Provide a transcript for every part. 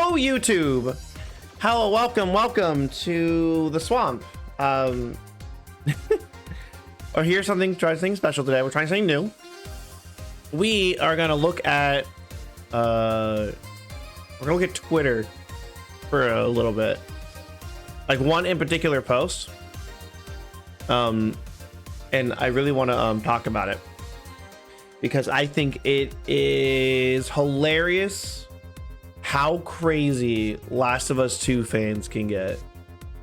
Hello, YouTube. Hello, welcome to the swamp. Or here's something, try something special today. We're trying something new. We are gonna look at Twitter for a little bit, like one in particular post. And I really want to talk about it because I think it is hilarious how crazy Last of Us 2 fans can get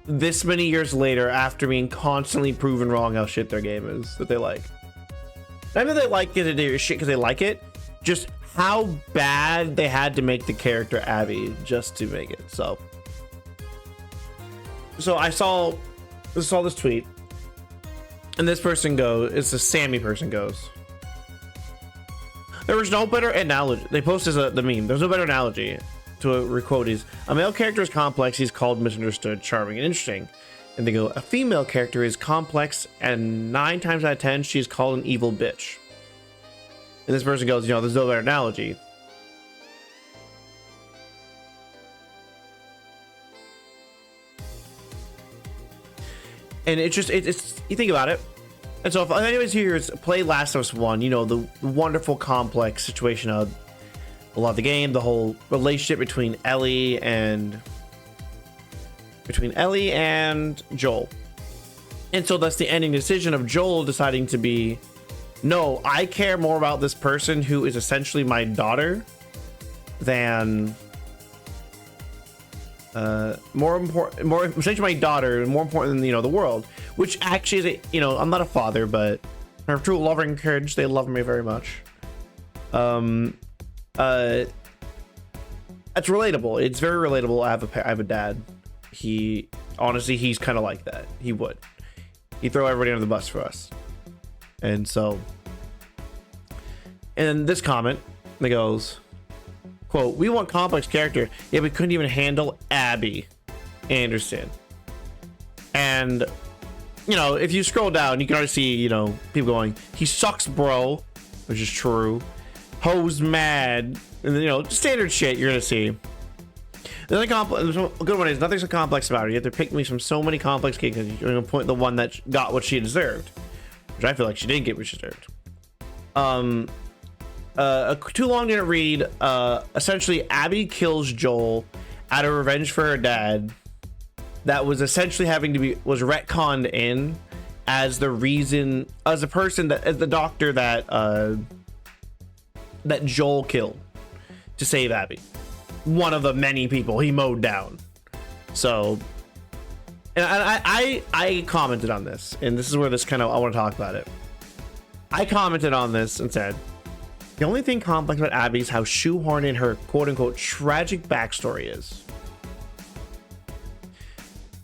this many years later after being constantly proven wrong how shit their game is that they like. Not that they like it, they do shit because they like it, just how bad they had to make the character Abby just to make it. So I saw this tweet, and this person goes, it's a Sammy person goes, there was no better analogy. They posted the meme. There's no better analogy to a quote is, a male character is complex, he's called misunderstood, charming, and interesting. And they go, a female character is complex, and 9 times out of 10, she's called an evil bitch. And this person goes, you know, there's no better analogy. And it's just, it's you think about it. And so if anybody's here is play Last of Us 1, you know, the wonderful complex situation of a lot of the game, the whole relationship between Ellie and Joel. And so that's the ending decision of Joel deciding to be, no, I care more about this person who is essentially my daughter than more essentially my daughter, and more important than, you know, the world, which actually is you know, I'm not a father, but I'm true lover and encourage, they love me very much. It's relatable. It's very relatable. I have a dad. He honestly, he's kind of like that. He'd throw everybody under the bus for us. And so, and this comment that goes, quote, we want complex character, yet we couldn't even handle Abby Anderson. And you know, if you scroll down, you can already see, you know, people going, he sucks, bro, which is true. Ho's mad, and you know, standard shit you're gonna see. There's a good one is nothing's so complex about it. You have to pick me from so many complex cases. You're gonna point the one that got what she deserved, which I feel like she didn't get what she deserved. Too long didn't read. Essentially, Abby kills Joel out of revenge for her dad. That was essentially was retconned in as the reason, as the person that, as the doctor that Joel killed to save Abby, one of the many people he mowed down. So, and I commented on this, and this is where this kind of, I want to talk about it. I commented on this and said, the only thing complex about Abby is how shoehorned in her quote-unquote tragic backstory is.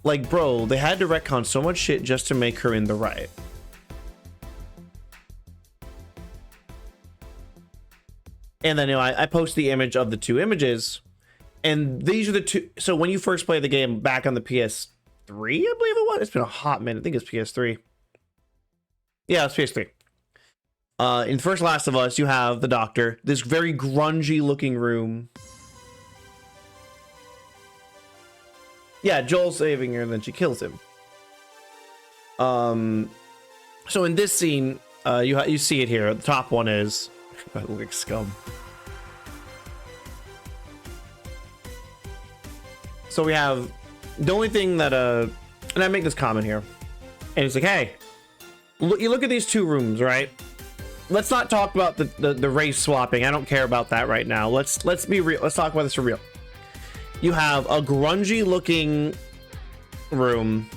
Like, bro, they had to retcon so much shit just to make her in the right. And then, you know, I post the image of the two images, and these are the two. So when you first play the game back on the PS3, I believe it was. It's been a hot minute. I think it's PS3. Yeah, it's PS3. In the first Last of Us, you have the doctor, this very grungy looking room. Yeah, Joel's saving her, and then she kills him. So in this scene, you see it here. The top one is, I look like scum. So we have the only thing that and I make this comment here, and it's like, hey, you look at these two rooms, right? Let's not talk about the race swapping. I don't care about that right now. Let's be real. Let's talk about this for real. You have a grungy looking room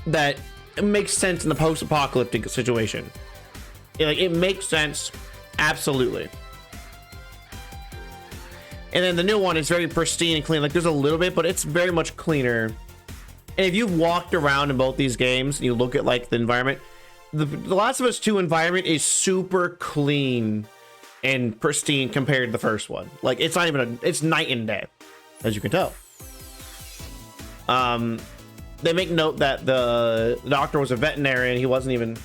that makes sense in the post-apocalyptic situation. It makes sense, absolutely. And then the new one is very pristine and clean. Like, there's a little bit, but it's very much cleaner. And if you've walked around in both these games and you look at like the environment, the Last of Us 2 environment is super clean and pristine compared to the first one. Like, it's not even it's night and day, as you can tell. They make note that the doctor was a veterinarian. He wasn't even.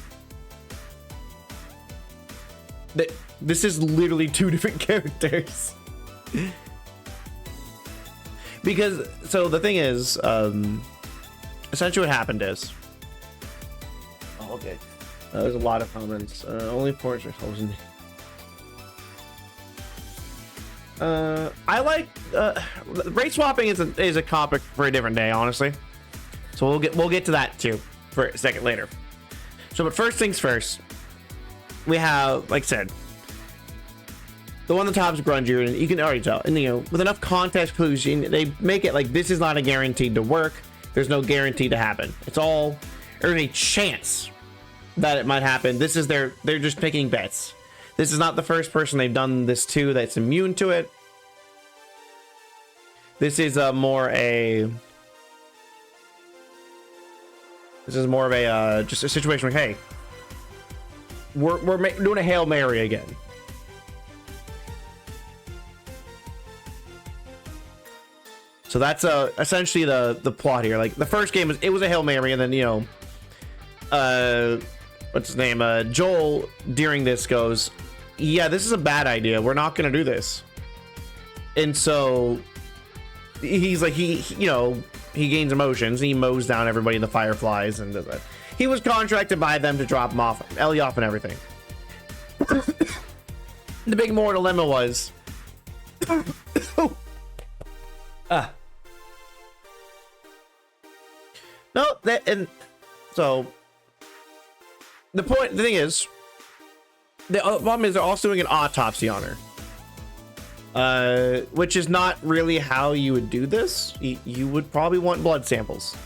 This is literally two different characters. Because so the thing is, essentially what happened is, oh, okay, there's a lot of comments. Only ports are chosen. I like rate swapping is a topic for a different day, honestly. So we'll get to that too for a second later. So, but first things first, we have, like I said, the one on the top is grungier, and you can already tell. And with enough context clues, they make it like this is not a guaranteed to work. There's no guarantee to happen. It's all there's a chance that it might happen. This is they're just picking bets. This is not the first person they've done this to that's immune to it. This is more of a just a situation where, hey, we're doing a Hail Mary again. So that's essentially the plot here. Like the first game was a Hail Mary, and then what's his name? Joel during this goes, yeah, this is a bad idea. We're not gonna do this. And so he's like, he gains emotions. And he mows down everybody in the Fireflies, and does that. He was contracted by them to drop him off, Ellie off, and everything. The big moral dilemma was, no, and so the thing is, the problem is they're also doing an autopsy on her, which is not really how you would do this. You would probably want blood samples.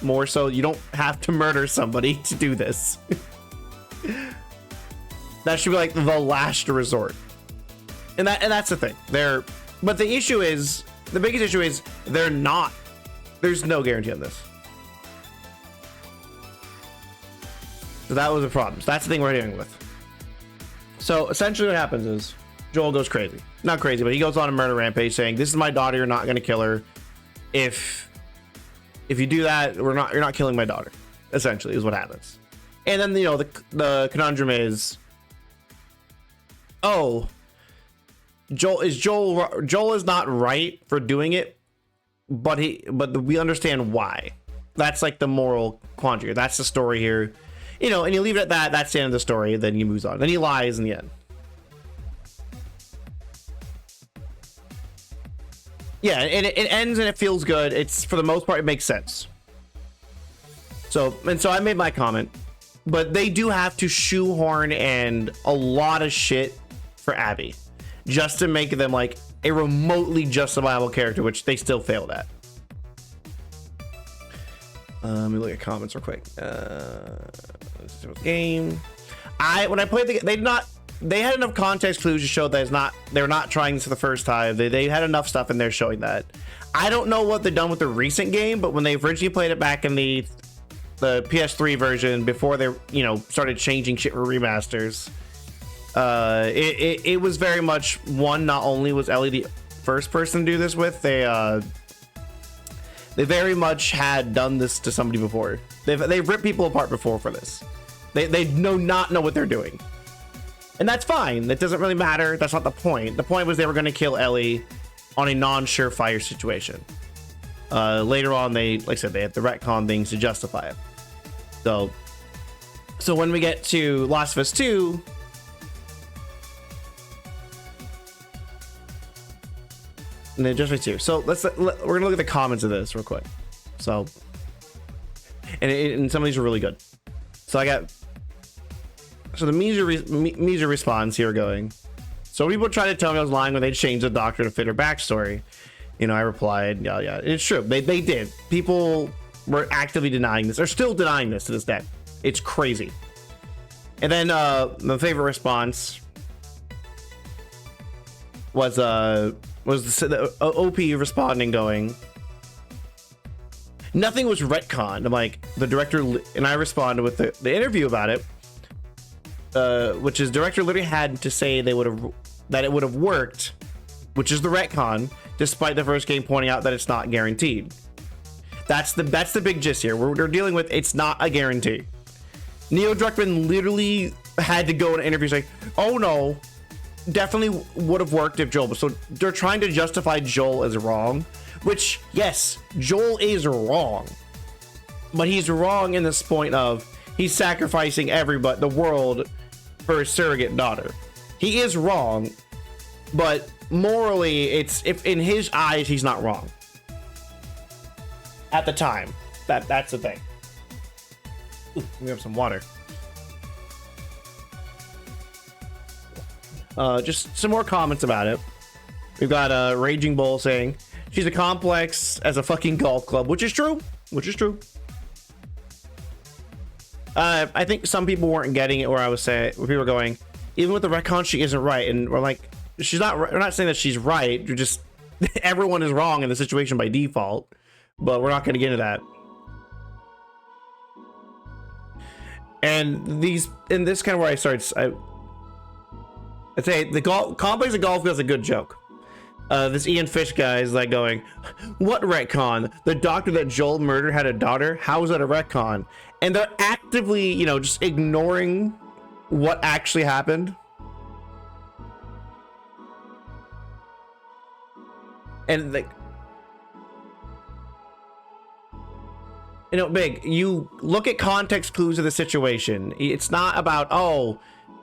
More so, you don't have to murder somebody to do this. That should be like the last resort. And that's the thing. But the issue is, the biggest issue is there's no guarantee on this. So that was a problem. So that's the thing we're dealing with. So essentially what happens is Joel goes crazy. Not crazy, but he goes on a murder rampage saying, this is my daughter, you're not gonna kill her. If you do that, you're not killing my daughter, essentially, is what happens. And then the conundrum is, oh, Joel is not right for doing it, but we understand why. That's like the moral quandary. That's the story here. And you leave it at that. That's the end of the story. Then he moves on. Then he lies in the end. Yeah, and it ends and it feels good. It's, for the most part, it makes sense. So I made my comment, but they do have to shoehorn and a lot of shit for Abby just to make them like a remotely justifiable character, which they still failed at. Let me look at comments real quick. Game. When I played they had enough context clues to show that they're not trying this for the first time. They had enough stuff in there showing that. I don't know what they've done with the recent game, but when they originally played it back in the PS3 version, before they started changing shit for remasters, it was very much one. Not only was Ellie the first person to do this with, they very much had done this to somebody before. They've ripped people apart before for this. They not know what they're doing. And that's fine. That doesn't really matter. That's not the point. The point was they were going to kill Ellie on a non-surefire situation. Later on, like I said, they had the retcon things to justify it. So when we get to Last of Us 2, and then just right here. So we're gonna look at the comments of this real quick. So, and some of these are really good. So the Misa response here going, so people tried to tell me I was lying when they changed the doctor to fit her backstory. I replied, yeah, it's true. They did. People were actively denying this. They're still denying this to this day. It's crazy. And then my favorite response was the OP responding going, nothing was retconned. I'm like, the director, and I responded with the interview about it, which is director literally had to say that it would have worked, which is the retcon, despite the first game pointing out that it's not guaranteed. That's the big gist here. We're dealing with, it's not a guarantee. Neil Druckmann literally had to go in an interview saying, oh no, definitely would have worked if Joel. So they're trying to justify Joel as wrong, which yes, Joel is wrong, but he's wrong in this point of he's sacrificing everybody, the world, for his surrogate daughter. He is wrong, but morally, it's if in his eyes he's not wrong. At the time, that's the thing. Ooh, we have some water. Just some more comments about it. We've got Raging Bull saying she's as complex as a fucking golf club, which is true. I think some people weren't getting it where I was saying, where people were going, even with the retcon, she isn't right, and we're like, she's not. We're not saying that she's right. You're just everyone is wrong in the situation by default, but we're not going to get into that. And this kind of where I started. I'd say the complex of golf is a good joke. This Ian Fish guy is like going, what retcon? The doctor that Joel murdered had a daughter? How is that a retcon? And they're actively, you know, just ignoring what actually happened. And like, you know, Big, you look at context clues of the situation. It's not about, oh,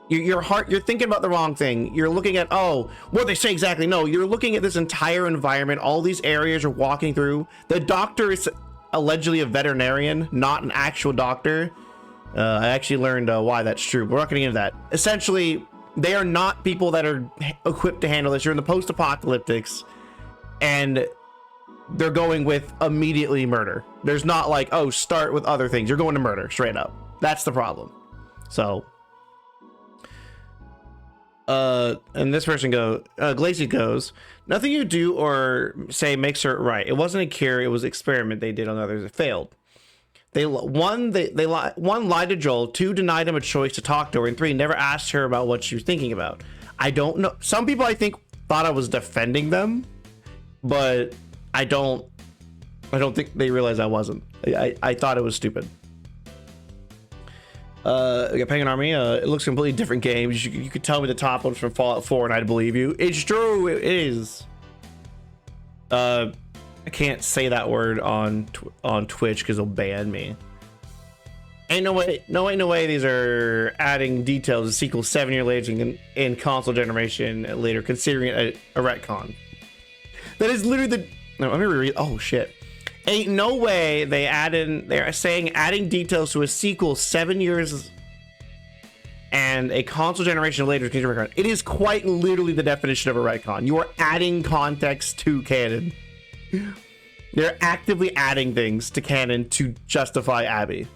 you're thinking about the wrong thing. You're looking at, oh, what they say exactly. No, you're looking at this entire environment, all these areas you're walking through. The doctor is allegedly a veterinarian, not an actual doctor. I actually learned why that's true, but we're not getting into that. Essentially, they are not people that are equipped to handle this. You're in the post-apocalyptics, and they're going with immediately murder. There's not like, oh, start with other things. You're going to murder straight up. That's the problem. So, and this person Glacy goes, nothing you do or say makes her right. It wasn't a cure. It was an experiment they did on others. It failed. One lied to Joel. 2, denied him a choice to talk to her. And 3, never asked her about what she was thinking about. I don't know. Some people, I think, thought I was defending them, but I don't think they realized I wasn't. I thought it was stupid. We got Penguin Army. It looks a completely different game. You could tell me the top one's from Fallout 4 and I'd believe you. It's true. It is. I can't say that word on Twitch because they'll ban me. Ain't no way these are adding details to sequel 7 years later in console generation later, considering it a retcon. That is literally the. No, let me reread. Oh shit. Ain't no way they're saying adding details to a sequel 7 years and a console generation later. It is quite literally the definition of a retcon. You are adding context to canon. They're actively adding things to canon to justify Abby.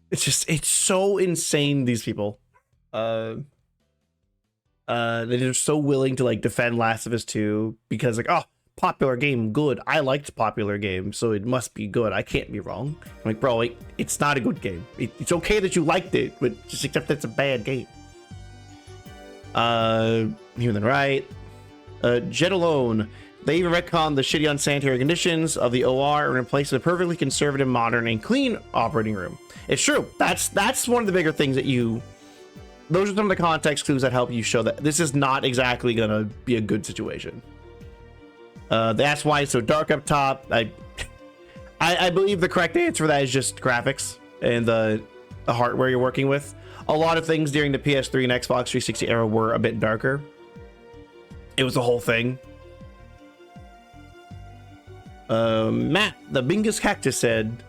It's so insane, these people. They're so willing to like defend Last of Us 2 because like, oh, popular game, good. I liked popular game, so it must be good. I can't be wrong. I'm like, bro, it's not a good game. It's okay that you liked it, but just accept that it's a bad game. Human right. Jet Alone. They even retconned the shitty unsanitary conditions of the OR and replaced with a perfectly conservative, modern, and clean operating room. It's true. That's one of the bigger things that those are some of the context clues that help you show that this is not exactly gonna be a good situation. That's why it's so dark up top. I believe the correct answer for that is just graphics and the hardware you're working with. A lot of things during the PS3 and Xbox 360 era were a bit darker. It was the whole thing. Matt, the Bingus Cactus said,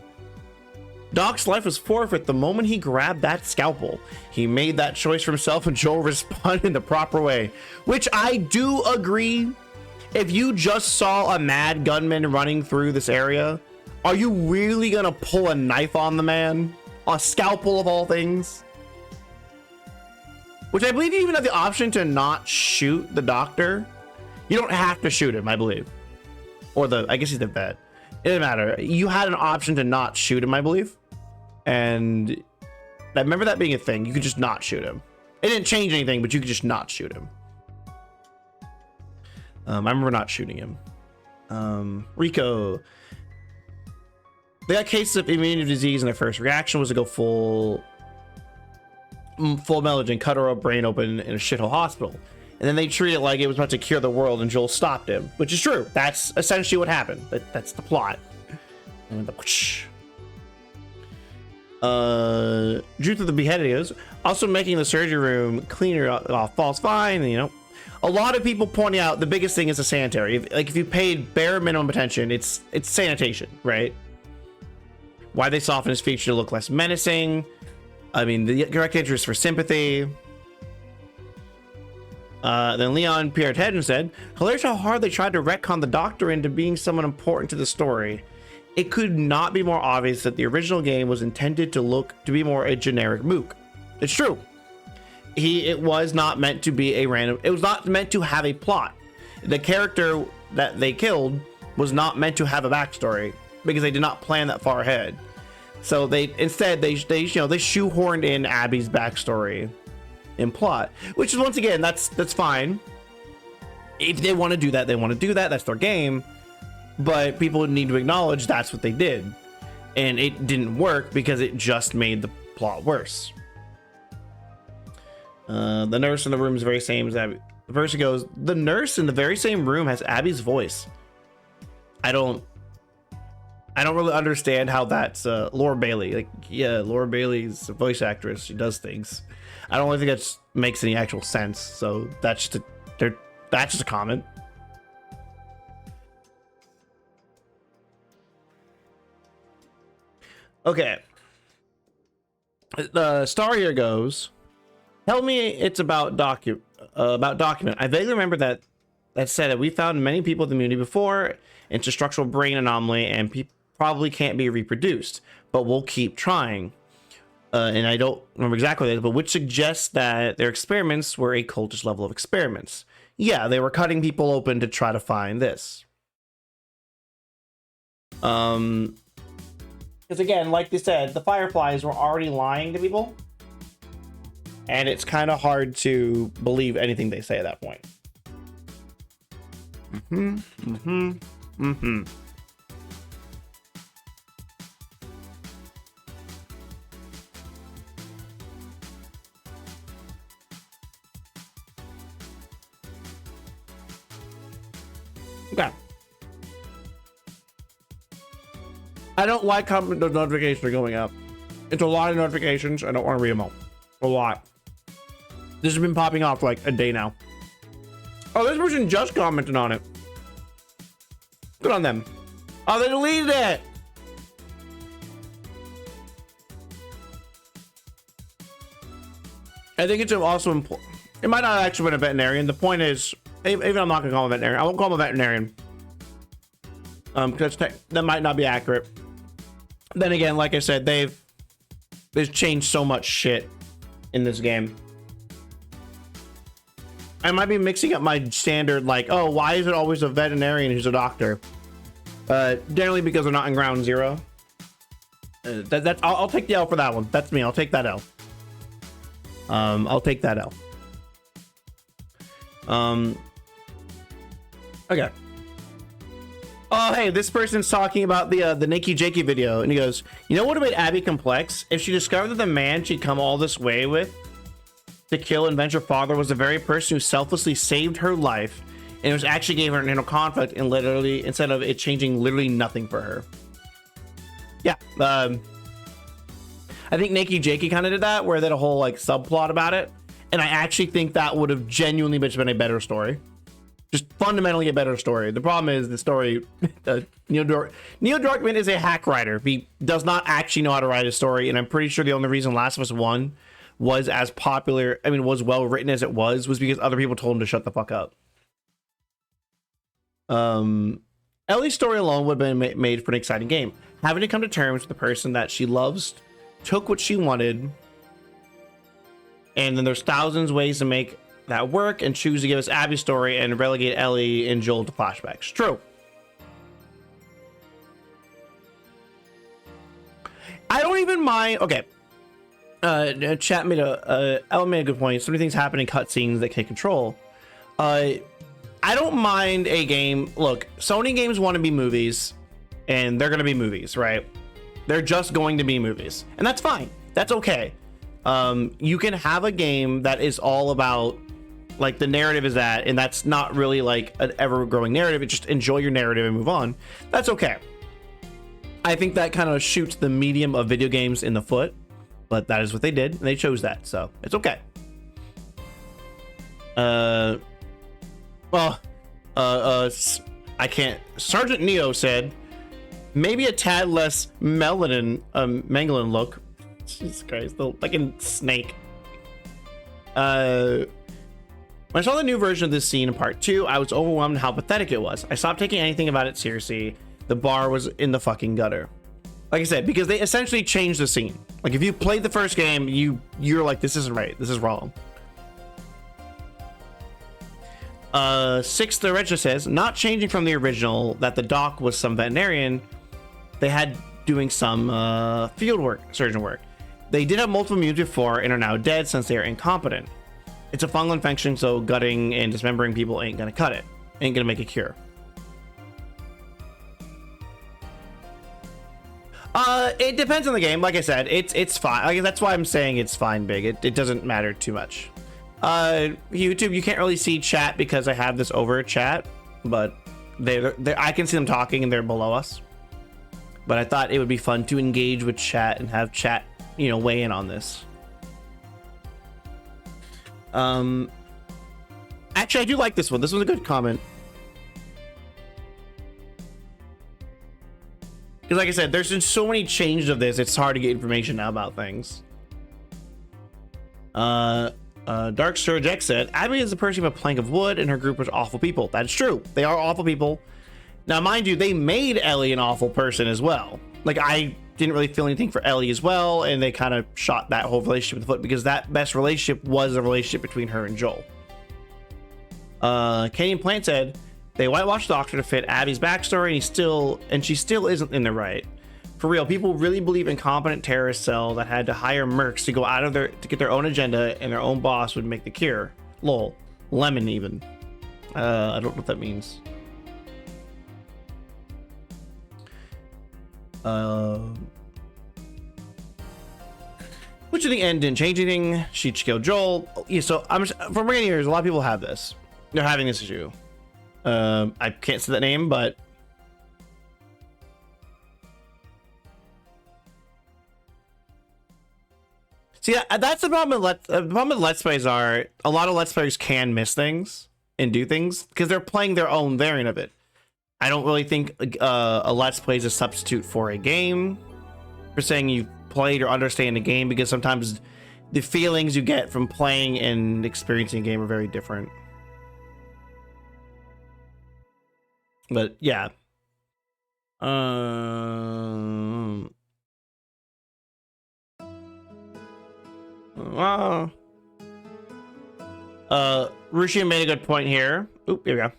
Doc's life was forfeit the moment he grabbed that scalpel. He made that choice for himself and Joel responded in the proper way. Which I do agree. If you just saw a mad gunman running through this area, are you really gonna pull a knife on the man? A scalpel of all things? Which I believe you even have the option to not shoot the doctor. You don't have to shoot him, I believe. Or I guess he's the vet. It doesn't matter. You had an option to not shoot him, I believe. And I remember that being a thing. You could just not shoot him. It didn't change anything, but you could just not shoot him. I remember not shooting him. Rico. They got cases of immunity disease, and their first reaction was to go full melange and cut her brain open in a shithole hospital. And then they treat it like it was about to cure the world, and Joel stopped him, which is true. That's essentially what happened. That's the plot. And the whoosh. Truth of the beheading is also making the surgery room cleaner falls fine. You know, a lot of people pointing out the biggest thing is the sanitary. If you paid bare minimum attention, it's sanitation, right? Why they soften his feature to look less menacing. I mean, the correct answer is for sympathy. Then Leon Pierre Tedden said, hilarious how hard they tried to retcon the Doctor into being someone important to the story. It could not be more obvious that the original game was intended to be more a generic mook. It's true. It was not meant to be a random, it was not meant to have a plot. The character that they killed was not meant to have a backstory because they did not plan that far ahead. So they shoehorned in Abby's backstory in plot, which is, once again, that's fine. If they want to do that, they want to do that. That's their game. But people need to acknowledge that's what they did, and it didn't work because it just made the plot worse. The nurse in the room is very same as Abby. The person goes, the nurse in the very same room has Abby's voice. I don't really understand how that's Laura Bailey. Like, yeah, Laura Bailey's a voice actress. She does things. I don't really think that makes any actual sense. So that's just a comment. Okay. The star here goes, tell me it's about document. I vaguely remember that said that we found many people with immunity before. It's a structural brain anomaly and probably can't be reproduced, but we'll keep trying. And I don't remember exactly that, but which suggests that their experiments were a cultist level of experiments. Yeah, they were cutting people open to try to find this. Because again, like they said, the Fireflies were already lying to people, and it's kind of hard to believe anything they say at that point. Okay. I don't like how those notifications are going up. It's a lot of notifications. I don't want to read them all. A lot. This has been popping off for like a day now. Oh, this person just commented on it. Good on them. Oh, they deleted it. I think it's also important. It might not actually been a veterinarian. The point is, even I'm not gonna call him a veterinarian. I won't call him a veterinarian. Because that might not be accurate. Then again, like I said, they've changed so much shit in this game. I might be mixing up my standard, like, oh, why is it always a veterinarian who's a doctor? Generally because they're not in Ground Zero. I'll take the L for that one. That's me. I'll take that L. I'll take that L. Okay. Oh, hey, this person's talking about the Nikki Jakey video, and he goes, you know what would have made Abby complex? If she discovered that the man she'd come all this way with to kill and avenge her father was the very person who selflessly saved her life, and it was actually gave her an internal conflict, and literally, instead of it changing literally nothing for her. Yeah, I think Nikki Jakey kind of did that, where they had a whole like subplot about it, and I actually think that would have genuinely been a better story. Just fundamentally a better story. The problem is the story, Neil Druckmann is a hack writer. He does not actually know how to write a story, and I'm pretty sure the only reason Last of Us 1 was as popular, was well written as it was because other people told him to shut the fuck up. Ellie's story alone would have been made for an exciting game. Having to come to terms with the person that she loves, took what she wanted, and then there's thousands ways to make that work and choose to give us Abby's story and relegate Ellie and Joel to flashbacks. True. I don't even mind. Okay. Chat made Ellen made a good point. So many things happen in cutscenes that take control. I don't mind a game. Look, Sony games want to be movies, and they're going to be movies, right? They're just going to be movies, and that's fine. That's okay. You can have a game that is all about, like, the narrative is that, and that's not really like an ever-growing narrative. It's just enjoy your narrative and move on. That's okay. I think that kind of shoots the medium of video games in the foot, but that is what they did, and they chose that, so it's okay. I can't. Sergeant Neo said, maybe a tad less melanin look. Jesus Christ, the fucking snake. When I saw the new version of this scene in part 2, I was overwhelmed at how pathetic it was. I stopped taking anything about it seriously. The bar was in the fucking gutter. Like I said, because they essentially changed the scene. Like, if you played the first game, you're like, this isn't right. This is wrong. Sixth, the Regia says, not changing from the original that the doc was some veterinarian. They had doing some field work, surgeon work. They did have multiple mutants before and are now dead since they are incompetent. It's a fungal infection, so gutting and dismembering people ain't gonna cut it. Ain't gonna make a cure. It depends on the game. Like I said, it's fine. Like, that's why I'm saying it's fine, big. It doesn't matter too much. YouTube, you can't really see chat because I have this over chat, but I can see them talking and they're below us. But I thought it would be fun to engage with chat and have chat, you know, weigh in on this. Actually, I do like this one. This was a good comment. Because like I said, there's been so many changes of this, it's hard to get information now about things. Dark Surge X said, Abby is the person with a plank of wood and her group was awful people. That's true. They are awful people. Now, mind you, they made Ellie an awful person as well. Like, I didn't really feel anything for Ellie as well, and they kind of shot that whole relationship in the foot because that best relationship was a relationship between her and Joel. Canyon Plant said, they whitewashed the Doctor to fit Abby's backstory, and she still isn't in the right. For real, people really believe incompetent terrorist cell that had to hire mercs to go out of to get their own agenda, and their own boss would make the cure. Lol. Lemon even. I don't know what that means. Which in the end didn't change anything. She killed Joel. Yeah, so from many years, a lot of people have this. They're having this issue. I can't say that name, but see, that's the problem. The problem with Let's Plays are a lot of Let's Players can miss things and do things because they're playing their own variant of it. I don't really think a Let's Play is a substitute for a game for saying you played or understand a game, because sometimes the feelings you get from playing and experiencing a game are very different. But yeah. Rushian made a good point here. Oop, here we go.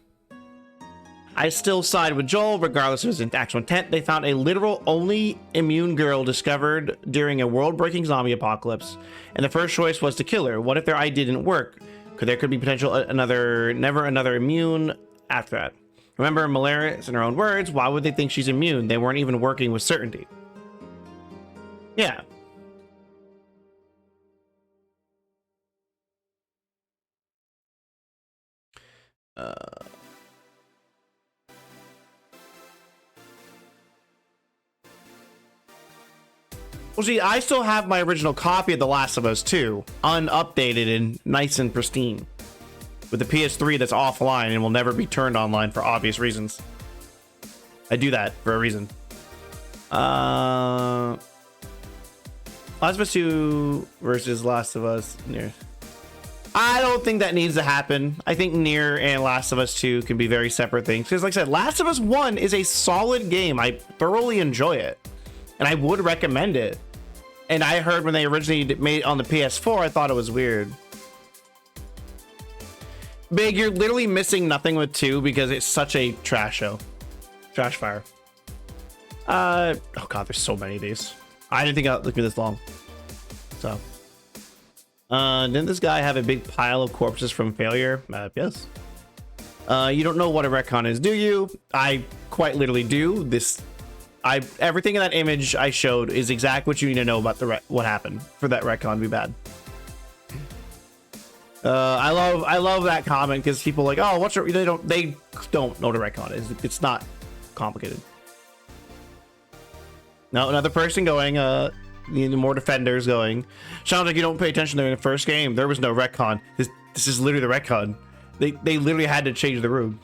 I still side with Joel, regardless of his actual intent. They found a literal only immune girl discovered during a world-breaking zombie apocalypse, and the first choice was to kill her. What if their idea didn't work? There could be potential never another immune after that. Remember, Malaria, in her own words, why would they think she's immune? They weren't even working with certainty. Yeah. Well, see, I still have my original copy of The Last of Us 2, unupdated and nice and pristine, with the PS3 that's offline and will never be turned online for obvious reasons. I do that for a reason. Last of Us 2 versus Last of Us Nier. I don't think that needs to happen. I think Nier and Last of Us 2 can be very separate things. Because like I said, Last of Us 1 is a solid game. I thoroughly enjoy it. And I would recommend it. And I heard when they originally made it on the PS4, I thought it was weird. Big, you're literally missing nothing with 2 because it's such a trash show. Trash fire. Oh god, there's so many of these. I didn't think it took me this long. So. Didn't this guy have a big pile of corpses from failure? Yes. You don't know what a retcon is, do you? I quite literally do. This Everything in that image I showed is exactly what you need to know about what happened for that retcon to be bad. I love that comment because people are like, oh, they don't know what a retcon is. It's not complicated. Now another person going, more defenders going. Sounds like you don't pay attention during the first game. There was no retcon. This is literally the retcon. They literally had to change the room.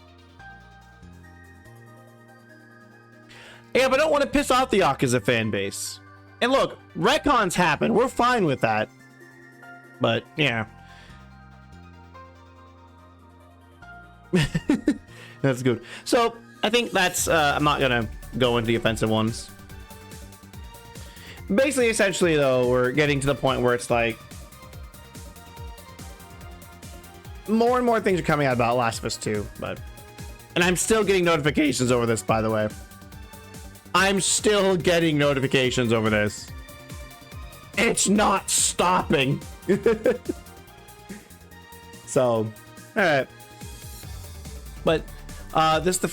Yeah, but I don't want to piss off the Yakuza fan base. And look, retcons happen. We're fine with that. But yeah. That's good. So I think that's I'm not gonna go into the offensive ones. Basically, essentially though, we're getting to the point where it's like more and more things are coming out about Last of Us 2, and I'm still getting notifications over this, by the way. I'm still getting notifications over this. It's not stopping. So, all right. But this is the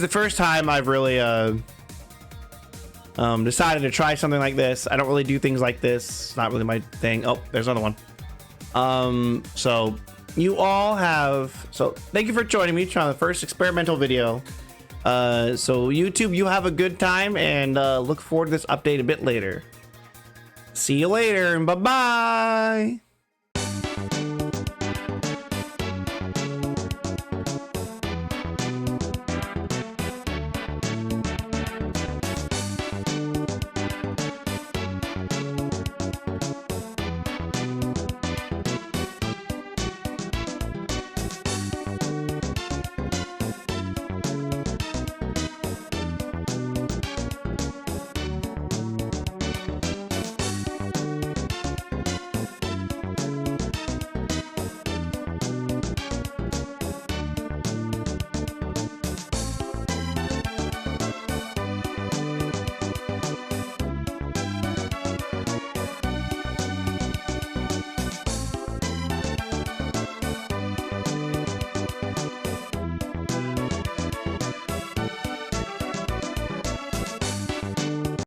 first time I've really decided to try something like this. I don't really do things like this. It's not really my thing. Oh, there's another one. So you all have, so thank you for joining me on the first experimental video. So YouTube, you have a good time, and look forward to this update a bit later. See you later, and bye-bye.